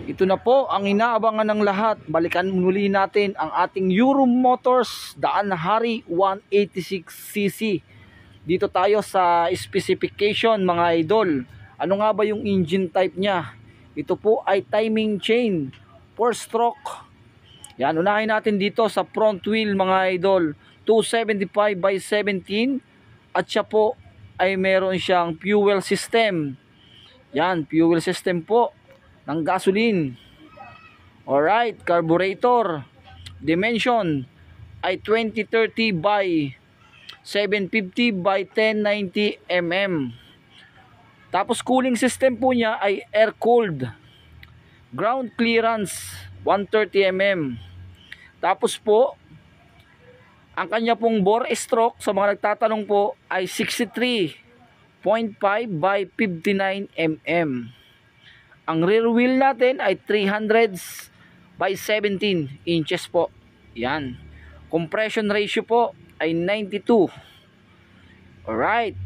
Ito na po ang inaabangan ng lahat. Balikan muli natin ang ating Euro Motors Daan Hari 186cc. Dito tayo sa specification mga idol. Ano nga ba yung engine type niya? Ito po ay timing chain 4-stroke. Yan, unahin natin dito sa front wheel mga idol. 275/17 at siya po ay meron siyang fuel system. Yan, fuel system po ng gasoline. Alright, carburetor dimension ay 2030/750/1090 mm. Tapos cooling system po niya ay air cooled. Ground clearance 130 mm. Tapos po ang kanya pong bore stroke sa mga nagtatanong po ay 63.5/59 mm. Ang rear wheel natin ay 300/17 inches po. Yan. Compression ratio po ay 92. Alright.